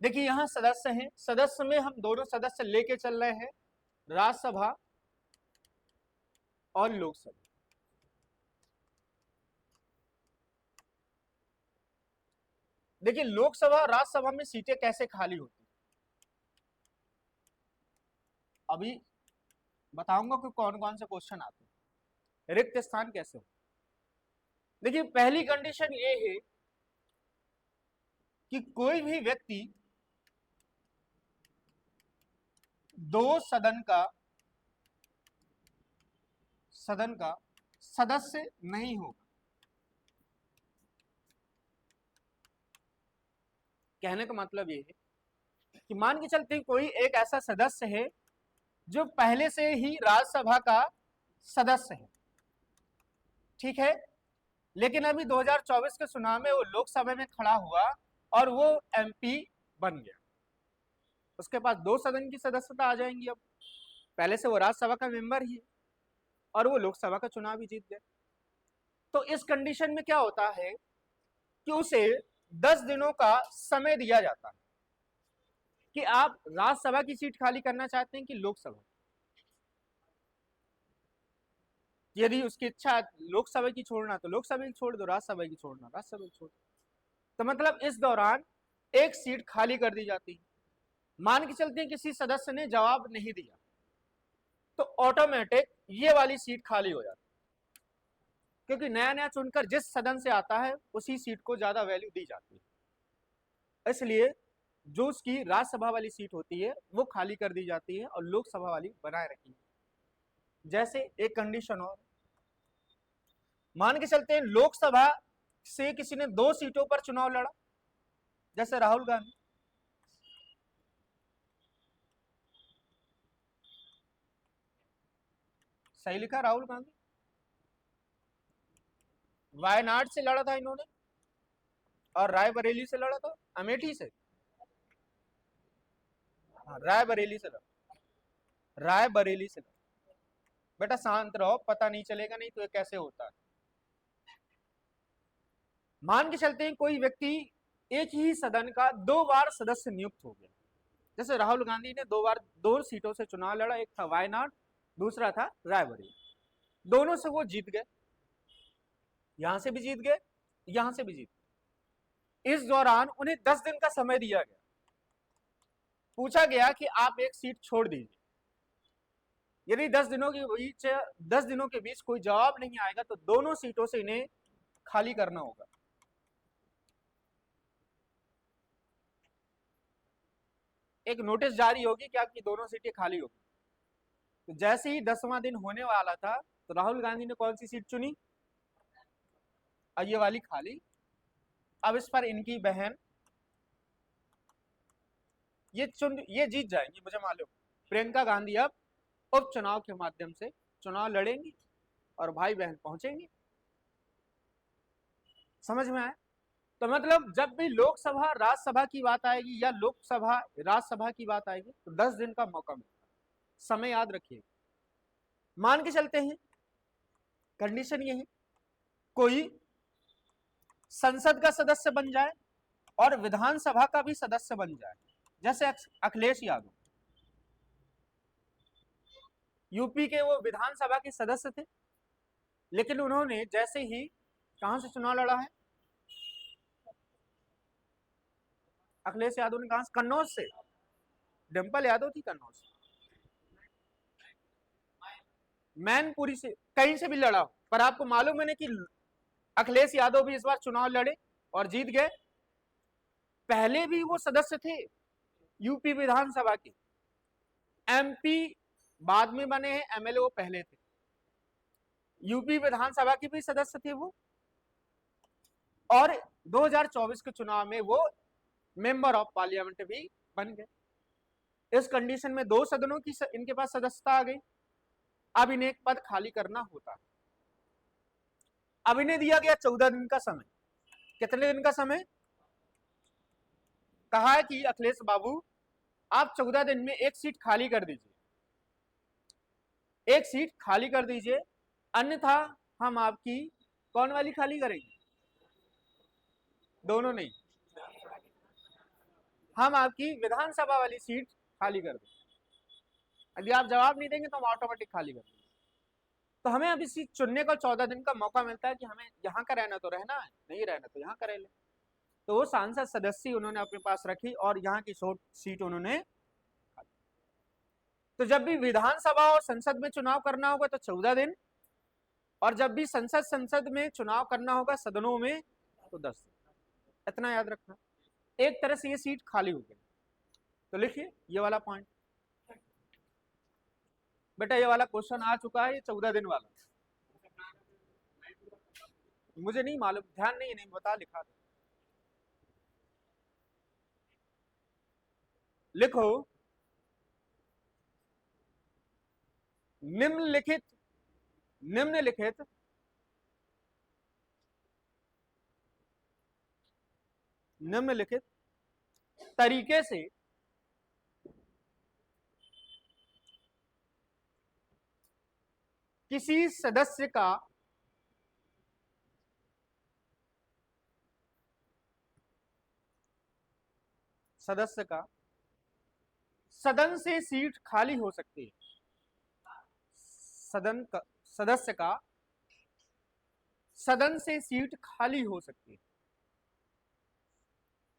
देखिए यहां सदस्य हैं, सदस्य में हम दोनों सदस्य लेके चल रहे हैं, राज्यसभा और लोकसभा। देखिए लोकसभा और राज्यसभा में सीटें कैसे खाली होती, अभी बताऊंगा कि कौन कौन से क्वेश्चन आते हैं, रिक्त स्थान कैसे हो। देखिए पहली कंडीशन ये है कि कोई भी व्यक्ति दो सदन का सदस्य नहीं होगा। कहने का मतलब ये है कि मान के चलते कोई एक ऐसा सदस्य है जो पहले से ही राज्यसभा का सदस्य है, ठीक है, लेकिन अभी 2024 के चुनाव में वो लोकसभा में खड़ा हुआ और वो एमपी बन गया, उसके पास दो सदन की सदस्यता आ जाएंगी। अब पहले से वो राज्यसभा का मेंबर ही है और वो लोकसभा का चुनाव भी जीत गए। तो इस कंडीशन में क्या होता है कि उसे 10 दिनों का समय दिया जाता है कि आप राज्यसभा की सीट खाली करना चाहते हैं कि लोकसभा। यदि उसकी इच्छा लोकसभा की छोड़ना तो लोकसभा की छोड़ दो, राज्यसभा की छोड़ना राज्यसभा की छोड़ दो। तो मतलब इस दौरान एक सीट खाली कर दी जाती है। मान के चलते हैं किसी सदस्य ने जवाब नहीं दिया तो ऑटोमेटिक ये वाली सीट खाली हो जाती है, क्योंकि नया नया चुनकर जिस सदन से आता है उसी सीट को ज्यादा वैल्यू दी जाती है, इसलिए जो उसकी राज्यसभा वाली सीट होती है वो खाली कर दी जाती है और लोकसभा वाली बनाए रखी है। जैसे एक कंडीशन और मान के चलते हैं लोकसभा से किसी ने 2 सीटों पर चुनाव लड़ा, जैसे राहुल गांधी, सही लिखा, राहुल गांधी वायनाड से लड़ा था इन्होंने और रायबरेली से लड़ा था, अमेठी से, हाँ रायबरेली से लड़ा, रायबरेली से लड़ा। बेटा शांत रहो, पता नहीं चलेगा नहीं तो ये कैसे होता है। मान के चलते हैं कोई व्यक्ति एक ही सदन का 2 बार सदस्य नियुक्त हो गया, जैसे राहुल गांधी ने 2 बार 2 सीटों से चुनाव लड़ा, एक था वायनाड दूसरा था रायबरेली, दोनों से वो जीत गए, यहां से भी जीत गए यहां से भी जीत गए। इस दौरान उन्हें 10 दिन का समय दिया गया, पूछा गया कि आप एक सीट छोड़ दीजिए, यदि 10 दिनों के बीच कोई जवाब नहीं आएगा तो दोनों सीटों से इन्हें खाली करना होगा। एक नोटिस जारी होगी कि आपकी दोनों सीटें खाली होगी। तो जैसे ही 10वां दिन होने वाला था तो राहुल गांधी ने कौन सी सीट चुनी, ये वाली खाली। अब इस पर इनकी बहन ये जीत जाएंगी, मुझे मालूम। प्रियंका गांधी अब उपचुनाव के माध्यम से चुनाव लड़ेंगी और भाई बहन पहुंचेंगे। समझ में आए? तो मतलब जब भी लोकसभा राज्यसभा की बात आएगी या लोकसभा राज्यसभा की बात आएगी तो 10 दिन का मौका मिलता है, समय याद रखिए। मान के चलते हैं कंडीशन ये है कोई संसद का सदस्य बन जाए और विधानसभा का भी सदस्य बन जाए, जैसे अखिलेश यादव, यूपी के वो विधानसभा के सदस्य थे, लेकिन उन्होंने जैसे ही कहां से चुनाव लड़ा है, अखिलेश यादव ने कहा कन्नौज से, डिम्पल यादव थी कन्नौज से, मैनपुरी से, कहीं से भी लड़ा, पर आपको मालूम है ना कि अखिलेश यादव भी इस बार चुनाव लड़े और जीत गए। पहले भी वो सदस्य थे यूपी विधानसभा के, एमपी बाद में बने हैं, एमएलए वो पहले थे, यूपी विधानसभा के भी सदस्य थे वो, और 2024 के चुनाव में वो मेंबर ऑफ पार्लियामेंट भी बन गए। इस कंडीशन में 2 सदनों की इनके पास सदस्यता आ गई। अब इन्हें एक पद खाली करना होता है। अब इन्हें दिया गया 14 दिन का समय। कितने दिन का समय कहा है कि अखिलेश बाबू आप 14 दिन में एक सीट खाली कर दीजिए, एक सीट खाली कर दीजिए, अन्यथा हम आपकी कौन वाली खाली करेंगे, दोनों नहीं, हम आपकी विधानसभा वाली सीट खाली कर देंगे। यदि आप जवाब नहीं देंगे तो हम ऑटोमेटिक खाली कर देंगे। तो हमें अब इसी चुनने का 14 दिन का मौका मिलता है कि हमें यहाँ का रहना तो रहना है, नहीं रहना तो यहाँ का रह ले। तो वो सांसद सदस्य उन्होंने अपने पास रखी और यहाँ की सीट उन्होंने। तो जब भी विधानसभा और संसद में चुनाव करना होगा तो 14 दिन, और जब भी संसद में चुनाव करना होगा सदनों में तो 10 दिन। इतना याद रखना। एक तरह से ये सीट खाली हो गई। तो लिखिए ये वाला पॉइंट। बेटा ये वाला क्वेश्चन आ चुका है, ये 14 दिन वाला। मुझे नहीं मालूम, ध्यान नहीं बता, लिखा था। लिखो निम्नलिखित तरीके से किसी सदस्य का सदन से सीट खाली हो सकती है। सदस्य का सदन से सीट खाली हो सकती है,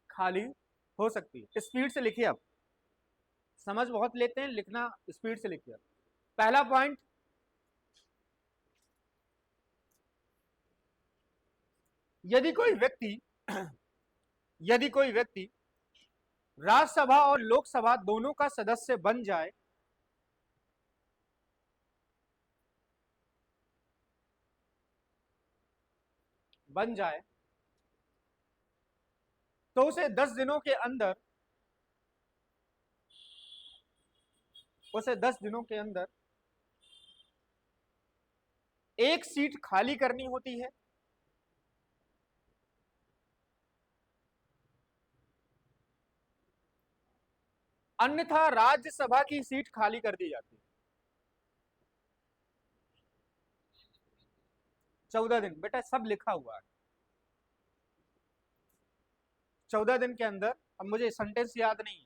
खाली हो सकती है। स्पीड से लिखिए, अब समझ बहुत लेते हैं, लिखना स्पीड से लिखिए। पहला पॉइंट, यदि कोई व्यक्ति राज्यसभा और लोकसभा दोनों का सदस्य बन जाए तो उसे 10 दिनों के अंदर एक सीट खाली करनी होती है, अन्यथा राज्यसभा की सीट खाली कर दी जाती है। 14 दिन बेटा सब लिखा हुआ है। 14 दिन के अंदर, अब मुझे सेंटेंस याद नहीं है,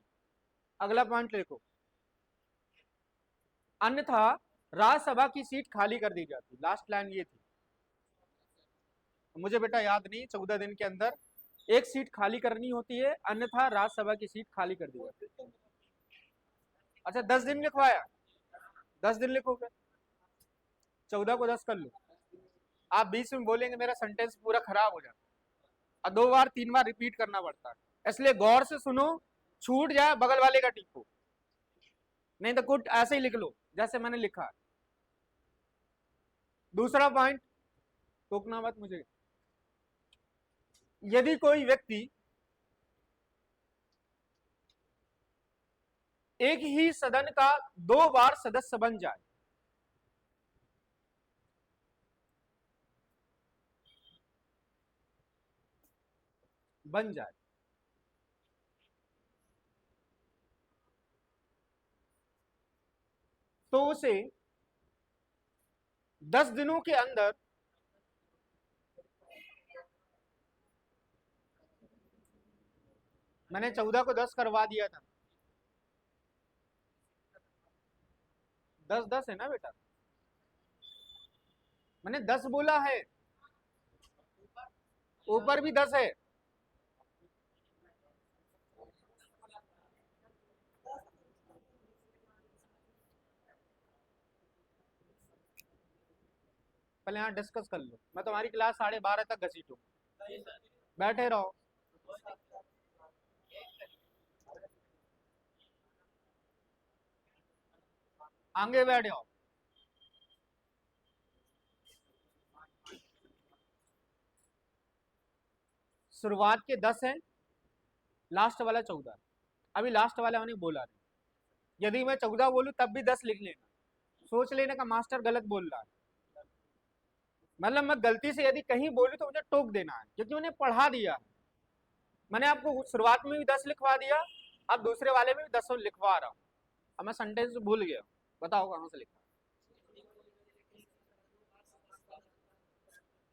अगला पॉइंट लिखो, अन्यथा राज्यसभा की सीट खाली कर दी जाती। लास्ट लाइन ये थी, मुझे बेटा याद नहीं। 14 दिन के अंदर एक सीट खाली करनी होती है, अन्यथा राज्यसभा की सीट खाली कर दी जाती है। अच्छा 10 दिन लिखवाया, 10 दिन लिखोगे, 14 को 10 कर लो। आप बीच में बोलेंगे मेरा सेंटेंस पूरा खराब हो जाता है और 2 बार 3 बार रिपीट करना पड़ता है, इसलिए गौर से सुनो, छूट जाए बगल वाले का टिको, नहीं तो कुछ ऐसे ही लिख लो जैसे मैंने लिखा है। दूसरा पॉइंट, टोकना मत मुझे, यदि कोई व्यक्ति एक ही सदन का 2 बार सदस्य बन जाए, तो उसे 10 दिनों के अंदर मैंने 14 को 10 करवा दिया था, 10 है ना बेटा, मैंने 10 बोला है, ऊपर भी 10 है। पहले यहाँ डिस्कस कर लो, मैं तुम्हारी क्लास 12:30 तक घसीटू, बैठे रहो। आगे बैठ जाओ। शुरुआत के 10 है, लास्ट वाला 14। अभी लास्ट वाला मैंने बोला नहीं, यदि मैं 14 बोलूं तब भी 10 लिख लेना, सोच लेने का मास्टर गलत बोल रहा है, मतलब मैं गलती से यदि कहीं बोलूं तो मुझे टोक देना है, क्योंकि मैंने पढ़ा दिया। मैंने आपको शुरुआत में भी 10 लिखवा दिया, अब दूसरे वाले में भी 10 लिखवा रहा हूं। अब मैं सेंटेंस भूल गया, बताओ कहां से लिखा।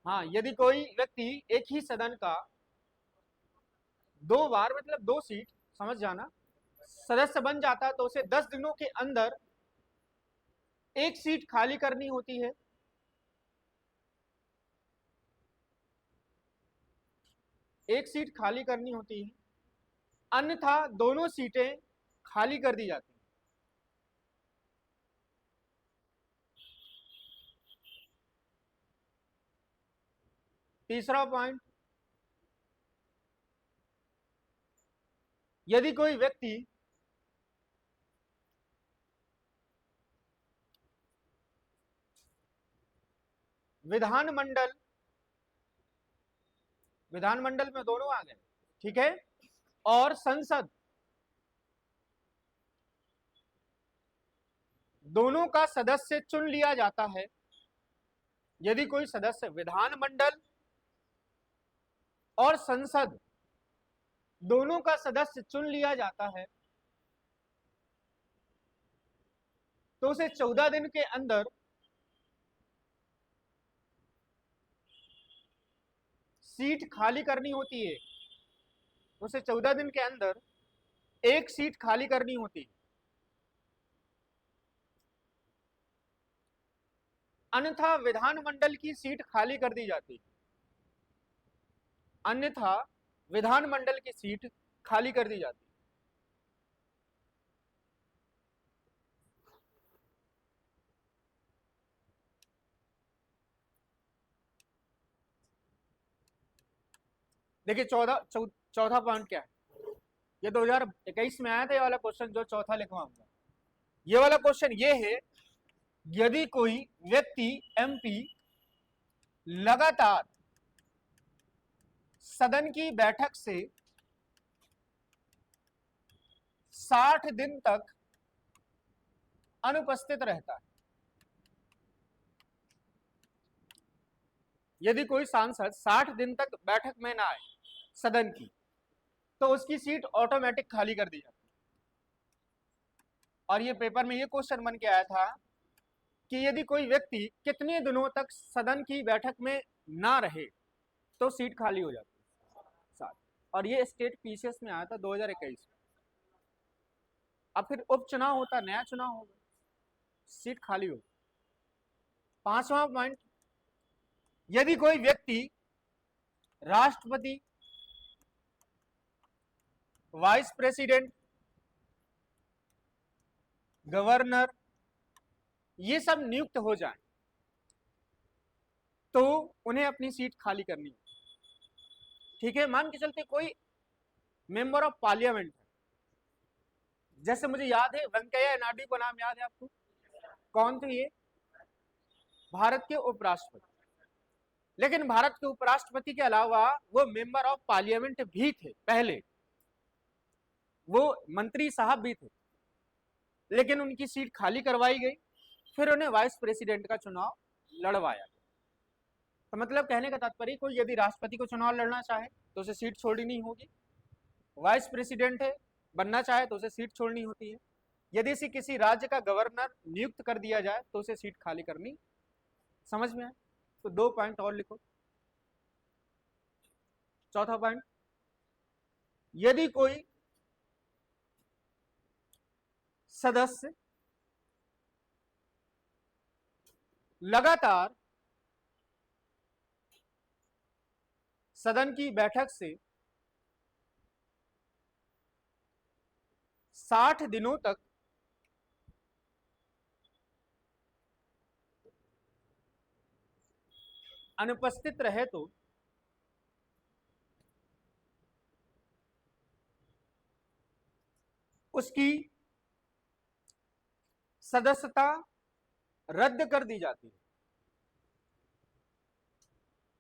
हाँ, यदि कोई व्यक्ति एक ही सदन का 2 बार मतलब 2 सीट समझ जाना, सदस्य बन जाता है तो उसे 10 दिनों के अंदर एक सीट खाली करनी होती है। एक सीट खाली करनी होती है, अन्यथा दोनों सीटें खाली कर दी जाती हैं। तीसरा पॉइंट, यदि कोई व्यक्ति विधानमंडल, विधानमंडल में दोनों आ गए, ठीक है, और संसद दोनों का सदस्य चुन लिया जाता है। यदि कोई सदस्य विधानमंडल और संसद दोनों का सदस्य चुन लिया जाता है तो उसे 14 दिन के अंदर सीट खाली करनी होती है। उसे 14 दिन के अंदर एक सीट खाली करनी होती है, अन्यथा विधानमंडल की सीट खाली कर दी जाती है। अन्यथा विधानमंडल की सीट खाली कर दी जाती है। देखिए चौथा पॉइंट क्या है, ये 2021 में आया था ये वाला क्वेश्चन जो चौथा लिखवाऊंगा। ये वाला क्वेश्चन ये है, यदि कोई व्यक्ति एमपी लगातार सदन की बैठक से 60 दिन तक अनुपस्थित रहता है, यदि कोई सांसद 60 दिन तक बैठक में ना आए सदन की, तो उसकी सीट ऑटोमेटिक खाली कर दी जाती है। और ये पेपर में ये क्वेश्चन बन के आया था कि यदि कोई व्यक्ति कितने दिनों तक सदन की बैठक में ना रहे तो सीट खाली हो जाती है, 60। और ये स्टेट पीसीएस में आया था 2021 में। अब फिर उपचुनाव होता, नया चुनाव होगा, सीट खाली होगी। पांचवा पॉइंट, यदि कोई व्यक्ति राष्ट्रपति, वाइस प्रेसिडेंट, गवर्नर ये सब नियुक्त हो जाए तो उन्हें अपनी सीट खाली करनी है, ठीक है। मान के चलते कोई मेंबर ऑफ पार्लियामेंट है, जैसे मुझे याद है वेंकैया नायडू का नाम याद है आपको, कौन थे ये, भारत के उपराष्ट्रपति। लेकिन भारत के उपराष्ट्रपति के अलावा वो मेंबर ऑफ पार्लियामेंट भी थे, पहले वो मंत्री साहब भी थे, लेकिन उनकी सीट खाली करवाई गई, फिर उन्हें वाइस प्रेसिडेंट का चुनाव लड़वाया गया। तो मतलब कहने का तात्पर्य, कोई यदि राष्ट्रपति को चुनाव लड़ना चाहे तो उसे सीट छोड़नी नहीं होगी, वाइस प्रेसिडेंट है बनना चाहे तो उसे सीट छोड़नी होती है, यदि इसे किसी राज्य का गवर्नर नियुक्त कर दिया जाए तो उसे सीट खाली करनी। समझ में आए? तो 2 पॉइंट और लिखो। चौथा पॉइंट, यदि कोई सदस्य लगातार सदन की बैठक से 60 दिनों तक अनुपस्थित रहे तो उसकी सदस्यता रद्द कर दी जाती है,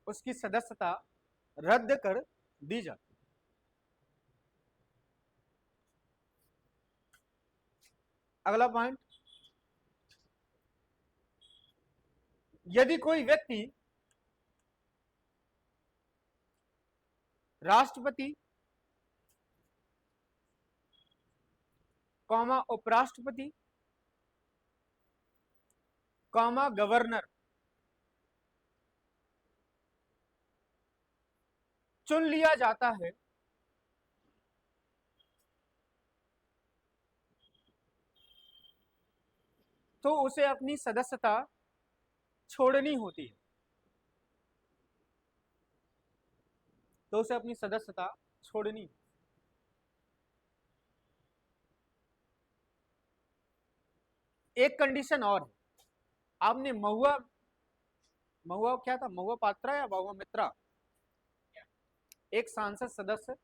उसकी सदस्यता रद्द कर दी जाती है। अगला पॉइंट, यदि कोई व्यक्ति राष्ट्रपति, कॉमा उपराष्ट्रपति, कॉमा गवर्नर चुन लिया जाता है तो उसे अपनी सदस्यता छोड़नी होती है, तो उसे अपनी सदस्यता छोड़नी। एक कंडीशन और है, आपने महुआ, महुआ क्या था, महुआ पात्रा या महुआ मित्रा, एक सांसद सदस्य,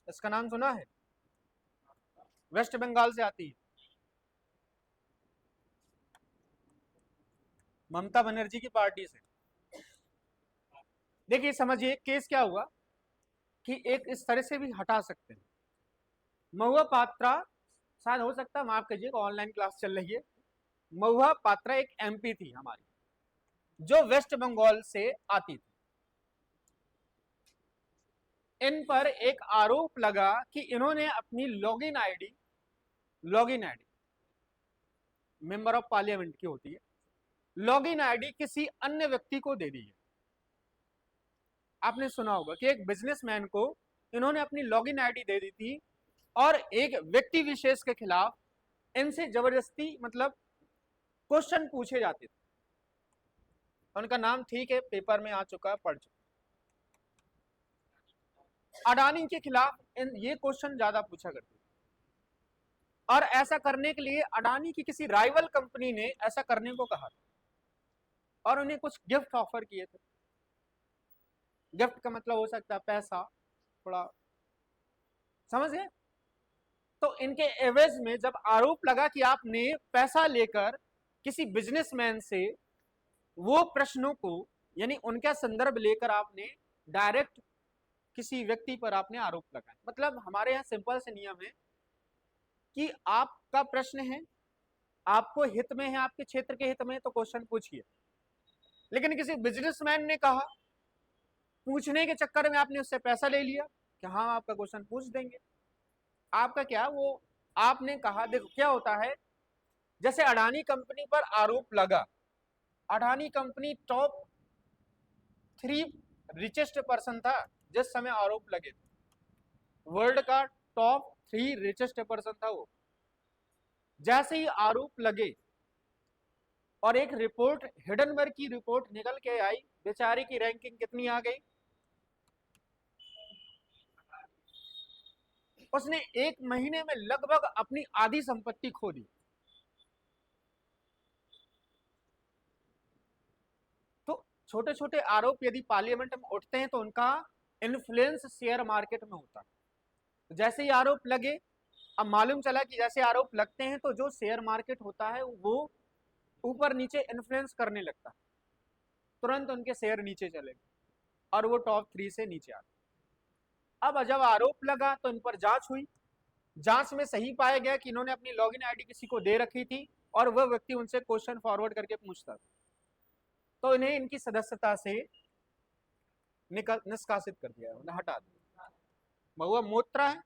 इसका नाम सुना है, वेस्ट बंगाल से आती है, ममता बनर्जी की पार्टी से। देखिए समझिए केस क्या हुआ कि एक इस तरह से भी हटा सकते हैं। महुआ पात्रा, शायद हो सकता है, माफ कीजिएगा ऑनलाइन क्लास चल रही है, महुआ पात्रा एक एमपी थी हमारी, जो वेस्ट बंगाल से आती थी। इन पर एक आरोप लगा कि इन्होंने अपनी login ID member of parliament की होती है, लॉगिन आईडी किसी अन्य व्यक्ति को दे दी है। आपने सुना होगा कि एक बिजनेसमैन को इन्होंने अपनी लॉगिन आईडी दे दी थी और एक व्यक्ति विशेष के खिलाफ इनसे जबरदस्ती मतलब क्वेश्चन पूछे जाते थे। उनका नाम ठीक है पेपर में आ चुका है, पढ़ चुका। अडानी के खिलाफ ये क्वेश्चन ज्यादा पूछा करते थे, और ऐसा करने के लिए अडानी की किसी राइवल कंपनी ने ऐसा करने को कहा और उन्हें कुछ गिफ्ट ऑफर किए थे। गिफ्ट का मतलब हो सकता है पैसा, थोड़ा समझ गए। तो इनके एवज में जब आरोप लगा कि आपने पैसा लेकर किसी बिजनेसमैन से वो प्रश्नों को, यानी उनका संदर्भ लेकर आपने डायरेक्ट किसी व्यक्ति पर आपने आरोप लगाया, मतलब हमारे यहाँ सिंपल से नियम है कि आपका प्रश्न है, आपको हित में है, आपके क्षेत्र के हित में, तो क्वेश्चन पूछिए। लेकिन किसी बिजनेसमैन ने कहा, पूछने के चक्कर में आपने उससे पैसा ले लिया कि हाँ आपका क्वेश्चन पूछ देंगे। आपका क्या वो, आपने कहा, देखो क्या होता है, जैसे अडानी कंपनी पर आरोप लगा, Adani company top 3 richest person था जिस समय आरोप लगे थे, वर्ल्ड का टॉप 3 रिचेस्ट पर्सन था वो। जैसे ही आरोप लगे और एक रिपोर्ट, हिडनबर्ग की रिपोर्ट निकल के आई, बेचारे की रैंकिंग कितनी आ गई, उसने 1 महीने में लगभग अपनी आधी संपत्ति खो दी। तो छोटे छोटे आरोप यदि पार्लियामेंट में उठते हैं तो उनका इन्फ्लुएंस शेयर मार्केट में होता है। जैसे ही आरोप लगे, अब मालूम चला कि जैसे आरोप लगते हैं तो जो शेयर मार्केट होता है वो ऊपर नीचे इन्फ्लुएंस करने लगता है, तुरंत उनके शेयर नीचे चले गए और वो टॉप 3 से नीचे आ गए। अब जब आरोप लगा तो इन पर जांच हुई, जांच में सही पाया गया कि इन्होंने अपनी लॉगिन आईडी किसी को दे रखी थी और वह व्यक्ति उनसे क्वेश्चन फॉरवर्ड करके पूछता था, तो इन्हें इनकी सदस्यता से निष्कासित कर दिया, उन्हें हटा दिया। महुआ मोत्रा है,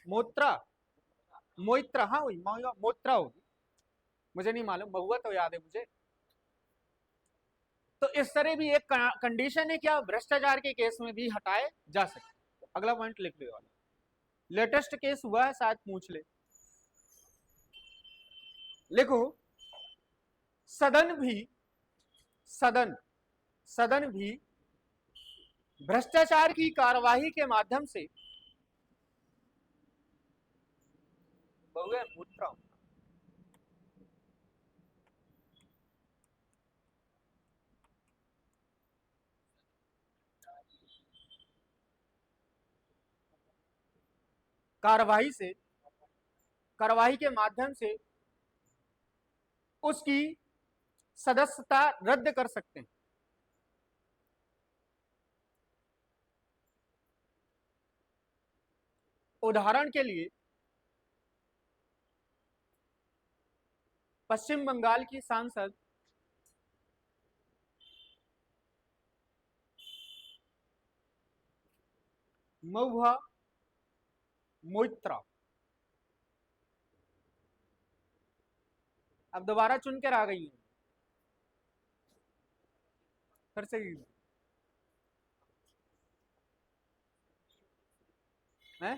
मोत्रा, मोइत्रा, हाँ वही महुआ मोत्रा होगी, मुझे नहीं मालूम, महुआ तो याद है मुझे। तो इस तरह भी एक कंडीशन है क्या भ्रष्टाचार के केस में भी हटाए जा सकते। अगला पॉइंट लिख लो, वाला लेटेस्ट केस हुआ है, शायद पूछ ले, लिखो, सदन भी सदन सदन भी भ्रष्टाचार की कार्यवाही के माध्यम से, बहुए मूत्रा, कार्यवाही के माध्यम से उसकी सदस्यता रद्द कर सकते हैं। उदाहरण के लिए पश्चिम बंगाल की सांसद महुआ मोइत्रा अब दोबारा चुन कर आ गई है, फिर से है,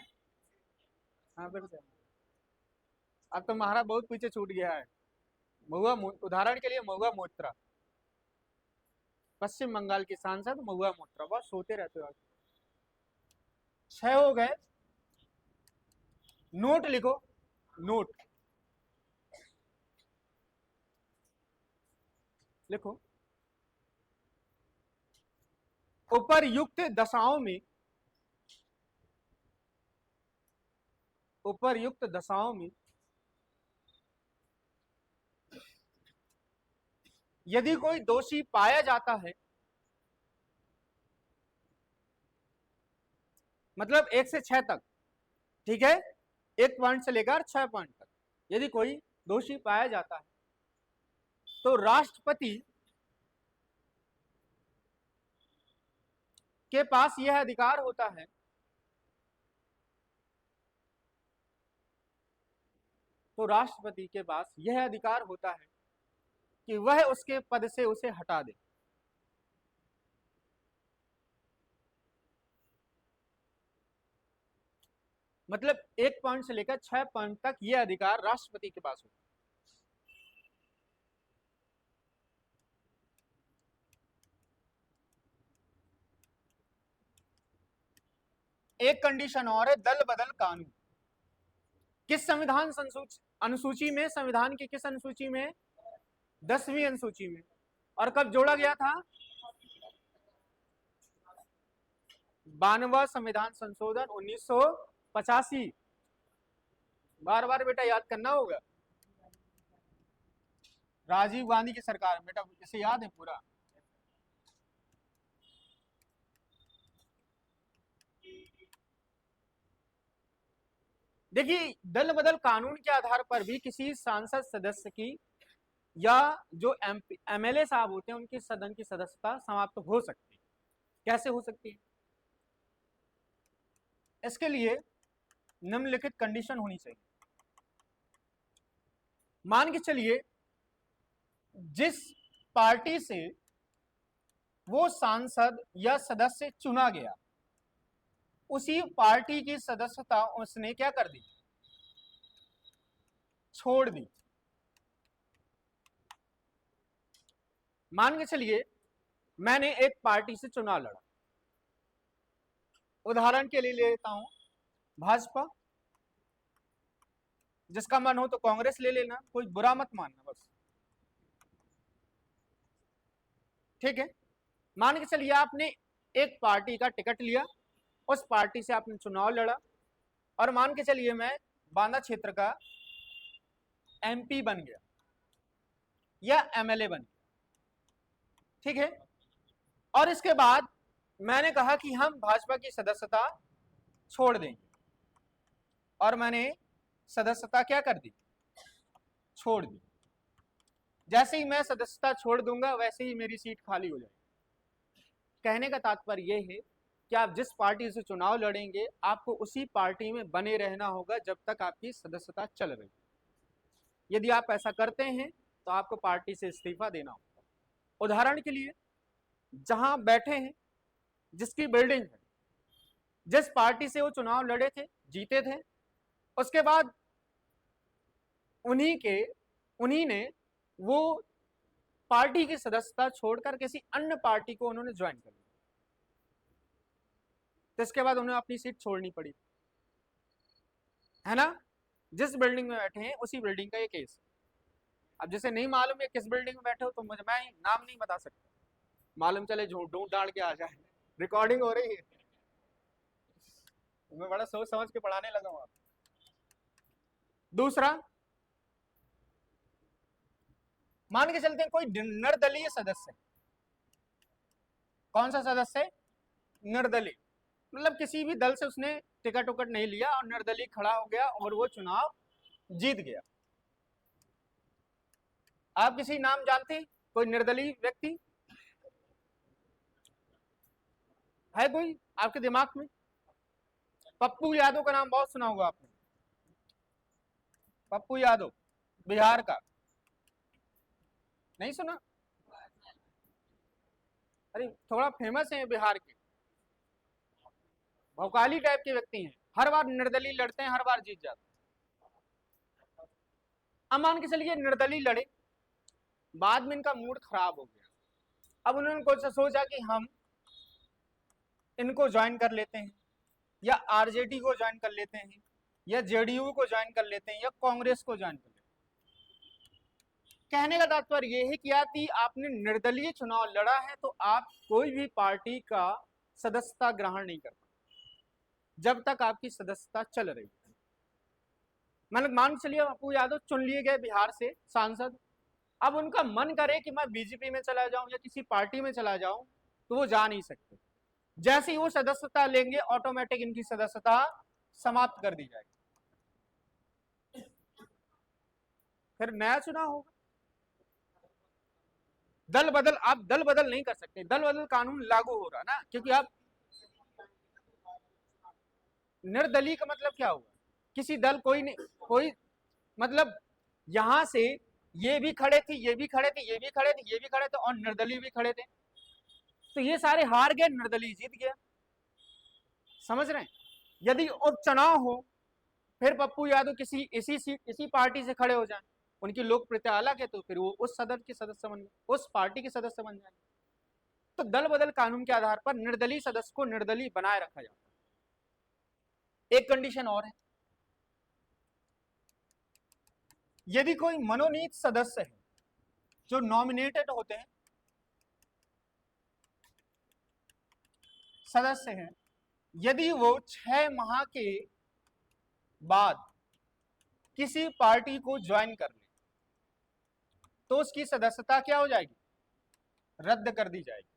हाँ फिर से अब तो महाराज बहुत पीछे छूट गया है। उदाहरण के लिए महुआ मोइत्रा, पश्चिम बंगाल की सांसद महुआ मोइत्रा, बहुत सोते रहते हो। 6 हो गए। नोट लिखो, नोट लिखो। उपर्युक्त दशाओं में, उपर्युक्त दशाओं में यदि कोई दोषी पाया जाता है, मतलब 1 से 6 तक, ठीक है, 1 पॉइंट से लेकर 6 पॉइंट तक, यदि कोई दोषी पाया जाता है तो राष्ट्रपति के पास यह अधिकार होता है, तो राष्ट्रपति के पास यह अधिकार होता है कि वह उसके पद से उसे हटा दे। मतलब 1 पॉइंट से लेकर 6 पॉइंट तक यह अधिकार राष्ट्रपति के पास होता है। एक कंडीशन और है, दल बदल कानून। किस संविधान अनुसूची में, संविधान की किस अनुसूची में? 10वीं अनुसूची में। और कब जोड़ा गया था? 92वां संविधान संशोधन 1985। बार बार बेटा याद करना होगा। राजीव गांधी की सरकार, बेटा इसे याद है पूरा। देखिए, दल बदल कानून के आधार पर भी किसी सांसद सदस्य की या जो एमएलए साहब होते हैं उनकी सदन की सदस्यता समाप्त हो सकती है। कैसे हो सकती है? इसके लिए निम्नलिखित कंडीशन होनी चाहिए। मान के चलिए जिस पार्टी से वो सांसद या सदस्य चुना गया, उसी पार्टी की सदस्यता उसने क्या कर दी? छोड़ दी। मान के चलिए मैंने एक पार्टी से चुनाव लड़ा, उदाहरण के लिए ले लेता हूं भाजपा, जिसका मन हो तो कांग्रेस ले लेना, कोई बुरा मत मानना बस, ठीक है। मान के चलिए आपने एक पार्टी का टिकट लिया, उस पार्टी से आपने चुनाव लड़ा, और मान के चलिए मैं बांदा क्षेत्र का एमपी बन गया या एमएलए बन गया, ठीक है। और इसके बाद मैंने कहा कि हम भाजपा की सदस्यता छोड़ देंगे, और मैंने सदस्यता क्या कर दी? छोड़ दी। जैसे ही मैं सदस्यता छोड़ दूंगा वैसे ही मेरी सीट खाली हो जाएगी। कहने का तात्पर्य यह है कि आप जिस पार्टी से चुनाव लड़ेंगे आपको उसी पार्टी में बने रहना होगा जब तक आपकी सदस्यता चल रही है। यदि आप ऐसा करते हैं तो आपको पार्टी से इस्तीफा देना होगा। उदाहरण के लिए जहां बैठे हैं, जिसकी बिल्डिंग है, जिस पार्टी से वो चुनाव लड़े थे, जीते थे, उसके बाद उन्हीं ने वो पार्टी की सदस्यता छोड़कर किसी अन्य पार्टी को उन्होंने ज्वाइन कर लिया, तो इसके बाद उन्हें अपनी सीट छोड़नी पड़ी, है ना। जिस बिल्डिंग में बैठे हैं उसी बिल्डिंग का ये केस है। अब जैसे नहीं मालूम है किस बिल्डिंग में बैठे हो तो मैं नाम नहीं बता सकता, मालूम चले झूठ ढूंढ डाल के आ जाए। रिकॉर्डिंग हो रही है, मैं बड़ा सोच समझ के पढ़ाने लगा हूं। दूसरा, मान के चलते हैं कोई निर्दलीय सदस्य, कौन सा सदस्य? निर्दलीय, मतलब किसी भी दल से उसने टिकट उकट नहीं लिया और निर्दलीय खड़ा हो गया और वो चुनाव जीत गया। आप किसी नाम जानते हैं कोई निर्दलीय व्यक्ति है कोई आपके दिमाग में? पप्पू यादव का नाम बहुत सुना होगा आपने, पप्पू यादव बिहार का, नहीं सुना? अरे थोड़ा फेमस है बिहार के, भौकाली टाइप के व्यक्ति हैं, हर बार निर्दलीय लड़ते हैं, हर बार जीत जाते हैं। अब मान के चलिए निर्दलीय लड़े, बाद में इनका मूड खराब हो गया, अब उन्होंने कुछ सोचा कि हम इनको ज्वाइन कर लेते हैं, या आरजेडी को ज्वाइन कर लेते हैं, या जेडीयू को ज्वाइन कर लेते हैं, या कांग्रेस को ज्वाइन कर लेते हैं। कहने का तात्पर्य यह है कि यदि आपने निर्दलीय चुनाव लड़ा है तो आप कोई भी पार्टी का सदस्यता ग्रहण नहीं कर पाते जब तक आपकी सदस्यता चल रही है। मतलब मान चलिए पप्पू यादव चुन लिए गए बिहार से सांसद, अब उनका मन करे कि मैं बीजेपी में चला जाऊं या किसी पार्टी में चला जाऊं तो वो जा नहीं सकते, जैसे ही वो सदस्यता लेंगे ऑटोमेटिक इनकी सदस्यता समाप्त कर दी जाएगी, फिर नया चुनाव होगा। दल बदल, आप दल बदल नहीं कर सकते, दल बदल कानून लागू हो रहा ना, क्योंकि आप निर्दलीय का मतलब क्या हुआ, किसी दल कोई नहीं, कोई मतलब यहां से ये भी खड़े थे, ये भी खड़े थे, ये भी खड़े थे, ये भी खड़े थे और निर्दलीय भी खड़े थे, तो ये सारे हार गए, निर्दलीय जीत गया। समझ रहे हैं? यदि उपचुनाव हो फिर पप्पू यादव किसी इसी सीट इसी पार्टी से खड़े हो जाए, उनकी लोकप्रियता अलग है, तो फिर वो उस सदन के सदस्य बन गए, उस पार्टी के सदस्य बन जाएंगे। तो दल बदल कानून के आधार पर निर्दलीय सदस्य को निर्दलीय बनाए रखा जाता है। एक कंडीशन और है, यदि कोई मनोनीत सदस्य है जो नॉमिनेटेड होते हैं सदस्य हैं, यदि वो 6 माह के बाद किसी पार्टी को ज्वाइन कर ले तो उसकी सदस्यता क्या हो जाएगी, रद्द कर दी जाएगी।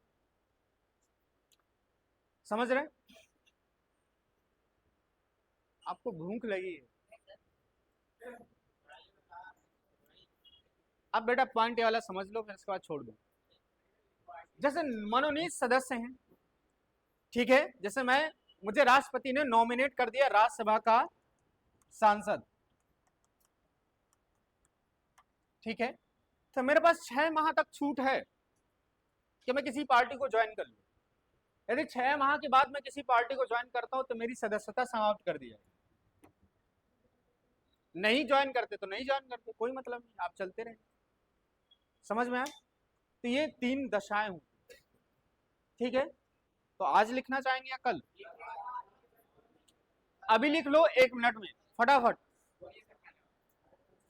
समझ रहे हैं? आपको भूख लगी है, अब बेटा पॉइंट ये वाला समझ लो, फिर इसके बाद छोड़ दो। जैसे मनोनीत सदस्य हैं, ठीक है, जैसे मुझे राष्ट्रपति ने नॉमिनेट कर दिया राज्यसभा का सांसद, ठीक है, तो मेरे पास 6 माह तक छूट है कि मैं किसी पार्टी को ज्वाइन कर लूं। यदि 6 माह के बाद मैं किसी पार्टी को ज्वाइन करता हूं तो मेरी सदस्यता समाप्त कर दी जाएगी, नहीं ज्वाइन करते तो नहीं ज्वाइन करते, कोई मतलब नहीं, आप चलते रहेंगे। समझ में आया? तो ये 3 दशाएं होती, ठीक है। तो आज लिखना चाहेंगे या कल? अभी लिख लो 1 मिनट में फटाफट,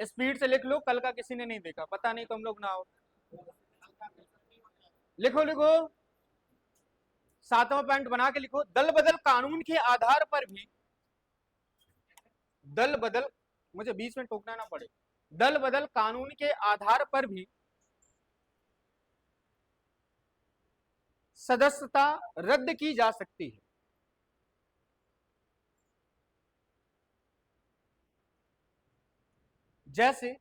स्पीड से लिख लो, कल का किसी ने नहीं देखा, पता नहीं तुम लोग ना हो। लिखो लिखो, 7वां पॉइंट बना के लिखो, दल बदल कानून के आधार पर भी, दल बदल, मुझे बीच में टोकना ना पड़े, दल बदल कानून के आधार पर भी सदस्यता रद्द की जा सकती है। जैसे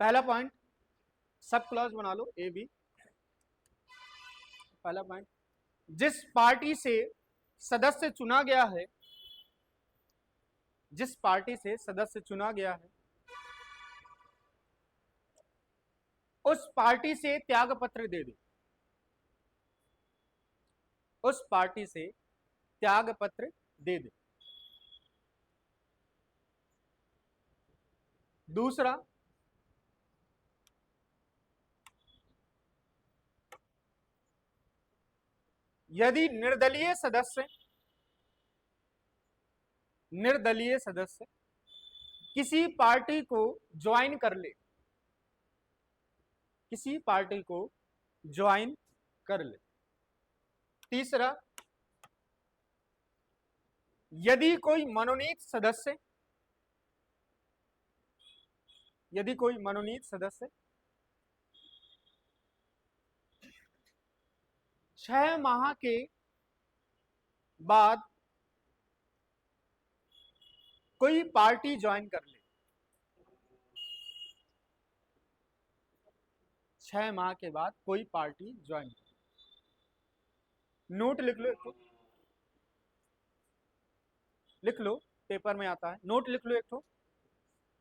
पहला पॉइंट, सब क्लॉज बना लो ए बी। पहला पॉइंट, जिस पार्टी से सदस्य चुना गया है, जिस पार्टी से सदस्य चुना गया है उस पार्टी से त्याग पत्र दे दे, उस पार्टी से त्याग पत्र दे दे। दूसरा, यदि निर्दलीय सदस्य किसी पार्टी को ज्वाइन कर ले, किसी पार्टी को ज्वाइन कर ले। तीसरा, यदि कोई मनोनीत सदस्य, यदि कोई मनोनीत सदस्य 6 माह के बाद कोई पार्टी ज्वाइन कर ले, 6 माह के बाद कोई पार्टी ज्वाइन कर ले। नोट लिख लो, लिख लो, पेपर में आता है, नोट लिख लो एक तो,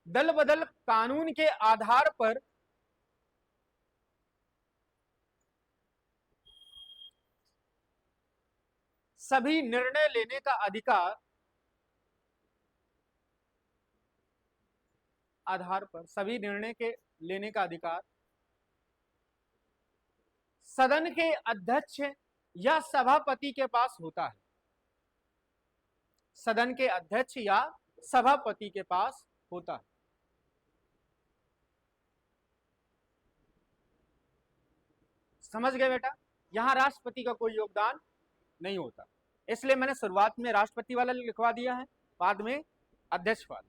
दल बदल कानून के आधार पर सभी निर्णय लेने का अधिकार आधार पर, सभी निर्णय के लेने का अधिकार सदन के अध्यक्ष या सभापति के पास होता है। सदन के अध्यक्ष या सभापति के पास होता है। समझ गए बेटा? यहां राष्ट्रपति का कोई योगदान नहीं होता, इसलिए मैंने शुरुआत में राष्ट्रपति वाला लिखवा दिया है, बाद में अध्यक्ष वाला।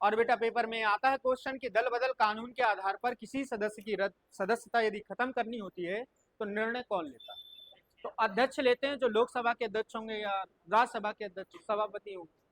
और बेटा पेपर में आता है क्वेश्चन कि दल बदल कानून के आधार पर किसी सदस्य की सदस्यता यदि खत्म करनी होती है तो निर्णय कौन लेता है? तो अध्यक्ष लेते हैं, जो लोकसभा के अध्यक्ष होंगे या राज्यसभा के अध्यक्ष, सभापति होंगे।